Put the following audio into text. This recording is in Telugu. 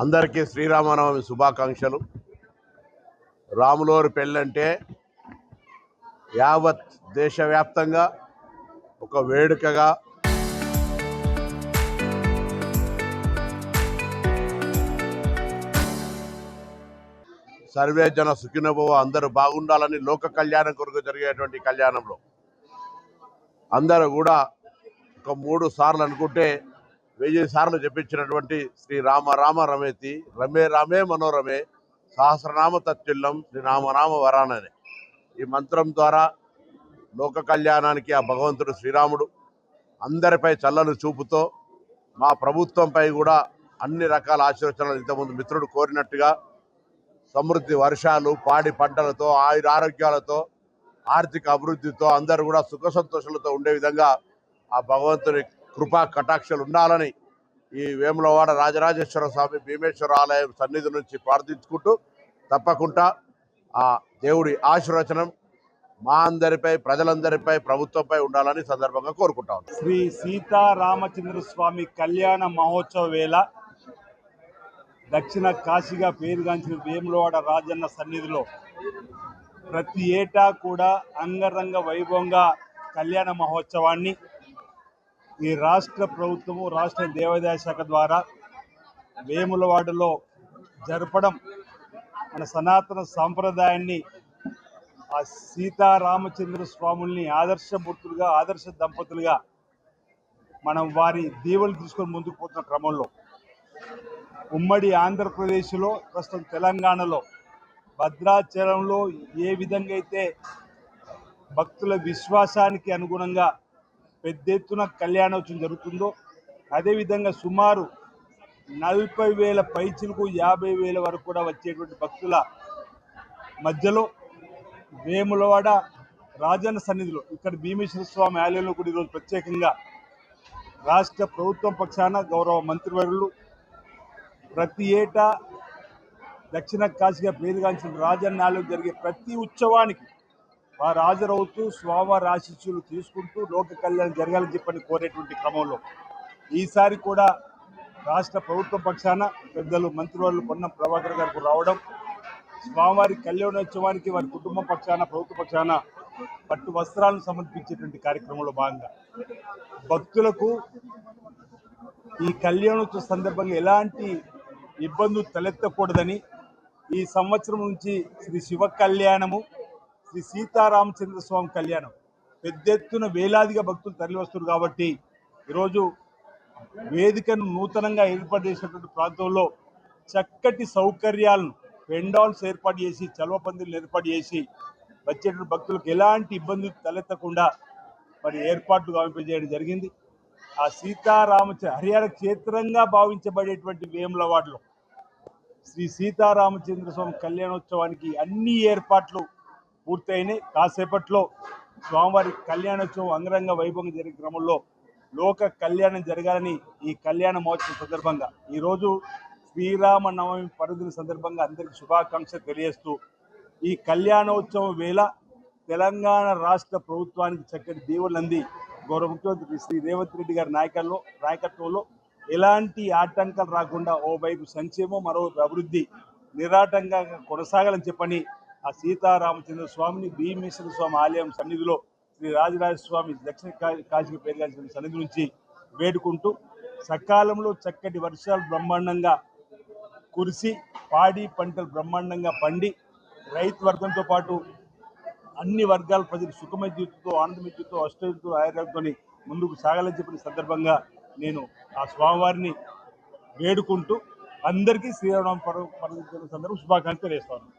అందరికీ శ్రీరామనవమి శుభాకాంక్షలు. రాములోరి పెళ్ళంటే యావత్ దేశవ్యాప్తంగా ఒక వేడుకగా, సర్వే జన సుఖినోభవ, అందరూ బాగుండాలని లోక కళ్యాణం కొరకు జరిగేటువంటి కళ్యాణంలో అందరూ కూడా ఒక 3 సార్లు అనుకుంటే 1000 సార్లు చెప్పించినటువంటి శ్రీ రామ రామ రమేతి రమే రామే మనోరమే సహస్రనామ తత్తుల్యం శ్రీరామనామ వరాననే ఈ మంత్రం ద్వారా లోక కళ్యాణానికి ఆ భగవంతుడు శ్రీరాముడు అందరిపై చల్లని చూపుతో మా ప్రభుత్వంపై కూడా అన్ని రకాల ఆశీర్వచనాలు ఇంతకుముందు మిత్రుడు కోరినట్టుగా సమృద్ధి వర్షాలు, పాడి పంటలతో, ఆరోగ్యాలతో, ఆర్థిక అభివృద్ధితో అందరూ కూడా సుఖ సంతోషాలతో ఉండే విధంగా ఆ భగవంతుని కృపా కటాక్షలు ఉండాలని ఈ వేములవాడ రాజరాజేశ్వర స్వామి భీమేశ్వర ఆలయం సన్నిధి నుంచి ప్రార్థించుకుంటూ తప్పకుండా ఆ దేవుడి ఆశీర్వచనం మా అందరిపై, ప్రజలందరిపై, ప్రభుత్వంపై ఉండాలని సందర్భంగా కోరుకుంటాం. శ్రీ సీతారామచంద్ర స్వామి కళ్యాణ మహోత్సవ వేళ దక్షిణ కాశీగా పేరుగాంచిన వేములవాడ రాజన్న సన్నిధిలో ప్రతి ఏటా కూడా అంగరంగ వైభవంగా కళ్యాణ మహోత్సవాన్ని ఈ రాష్ట్ర ప్రభుత్వము, రాష్ట్ర దేవాదాయ శాఖ ద్వారా వేములవాడలో జరపడం మన సనాతన సాంప్రదాయాన్ని, ఆ సీతారామచంద్ర స్వాముల్ని ఆదర్శమూర్తులుగా, ఆదర్శ దంపతులుగా మనం వారి దీవెలు తీసుకొని ముందుకు పోతున్న క్రమంలో ఉమ్మడి ఆంధ్రప్రదేశ్లో, ప్రస్తుతం తెలంగాణలో భద్రాచలంలో ఏ విధంగా అయితే భక్తుల విశ్వాసానికి అనుగుణంగా పెద్ద ఎత్తున కళ్యాణోత్సవం జరుగుతుందో, అదేవిధంగా సుమారు 40,000 పైచిలకు 50,000 వరకు కూడా వచ్చేటువంటి భక్తుల మధ్యలో వేములవాడ రాజన్న సన్నిధిలో ఇక్కడ భీమేశ్వర స్వామి ఆలయంలో కూడా ఈరోజు ప్రత్యేకంగా రాష్ట్ర ప్రభుత్వం పక్షాన గౌరవ మంత్రివర్యులు ప్రతి ఏటా దక్షిణ కాశీగా పేరుగాంచిన రాజన్న ఆలయం జరిగే ప్రతి ఉత్సవానికి వారు హాజరవుతూ స్వామివారి ఆశీస్సులు తీసుకుంటూ లోక కళ్యాణం జరగాలని చెప్పని కోరేటువంటి క్రమంలో ఈసారి కూడా రాష్ట్ర ప్రభుత్వ పక్షాన పెద్దలు మంత్రివర్యులు పొన్నం ప్రభాకర్ గారికి రావడం, స్వామివారి కళ్యాణోత్సవానికి వారి కుటుంబ పక్షాన, ప్రభుత్వ పక్షాన పట్టు వస్త్రాలను సమర్పించేటువంటి కార్యక్రమంలో భాగంగా భక్తులకు ఈ కళ్యాణోత్సవ సందర్భంగా ఎలాంటి ఇబ్బందులు తలెత్తకూడదని ఈ సంవత్సరం నుంచి శ్రీ శివ కళ్యాణము, శ్రీ సీతారామచంద్ర స్వామి కళ్యాణం పెద్ద ఎత్తున వేలాదిగా భక్తులు తరలి వస్తున్నారు. కాబట్టి ఈరోజు వేదికను నూతనంగా ఏర్పాటు చేసినటువంటి ప్రాంతంలో చక్కటి సౌకర్యాలను, పెండాల్స్ ఏర్పాటు చేసి, చలవ పందిళ్ళు ఏర్పాటు చేసి వచ్చేటువంటి భక్తులకు ఎలాంటి ఇబ్బందులు తలెత్తకుండా మరి ఏర్పాట్లు గావింపజేయడం జరిగింది. ఆ సీతారామచంద్ర హరిహర క్షేత్రంగా భావించబడేటువంటి వేములవాడలో శ్రీ సీతారామచంద్ర స్వామి కళ్యాణోత్సవానికి అన్ని ఏర్పాట్లు పూర్తయినాయి. కాసేపట్లో స్వామివారి కళ్యాణోత్సవం అంగరంగ వైభవంగా జరిగే క్రమంలో లోక కళ్యాణం జరగాలని ఈ కళ్యాణ మహోత్సవం సందర్భంగా ఈరోజు శ్రీరామ నవమి పర్వదిన సందర్భంగా అందరికీ శుభాకాంక్షలు తెలియజేస్తూ ఈ కళ్యాణోత్సవం వేళ తెలంగాణ రాష్ట్ర ప్రభుత్వానికి చక్కటి దీవెనలు అంది గౌరవ ముఖ్యమంత్రి శ్రీ రేవంత్ రెడ్డి గారి నాయకత్వంలో ఎలాంటి ఆటంకాలు రాకుండా ఓవైపు సంక్షేమం, మరోవైపు అభివృద్ధి నిరాటంగా కొనసాగాలని చెప్పని ఆ సీతారామచంద్ర స్వామిని భీమేశ్వర స్వామి ఆలయం సన్నిధిలో శ్రీ రాజరాజేశ్వర స్వామి దక్షిణ కాశీకి పేరుగాంచిన సన్నిధి నుంచి వేడుకుంటూ సకాలంలో చక్కటి వర్షాలు బ్రహ్మాండంగా కురిసి పాడి పంటలు బ్రహ్మాండంగా పండి రైతు వర్గంతో పాటు అన్ని వర్గాల ప్రజలు సుఖమయ జీవితంతో, ఆనందమయ జీవితంతో, అష్టతో, ఆయుర్వేదంతో ముందుకు సాగాలని చెప్పిన సందర్భంగా నేను ఆ స్వామివారిని వేడుకుంటూ అందరికీ శ్రీరామ పర్వదిన సందర్భంగా శుభాకాంక్షలు తెలియజేస్తాను.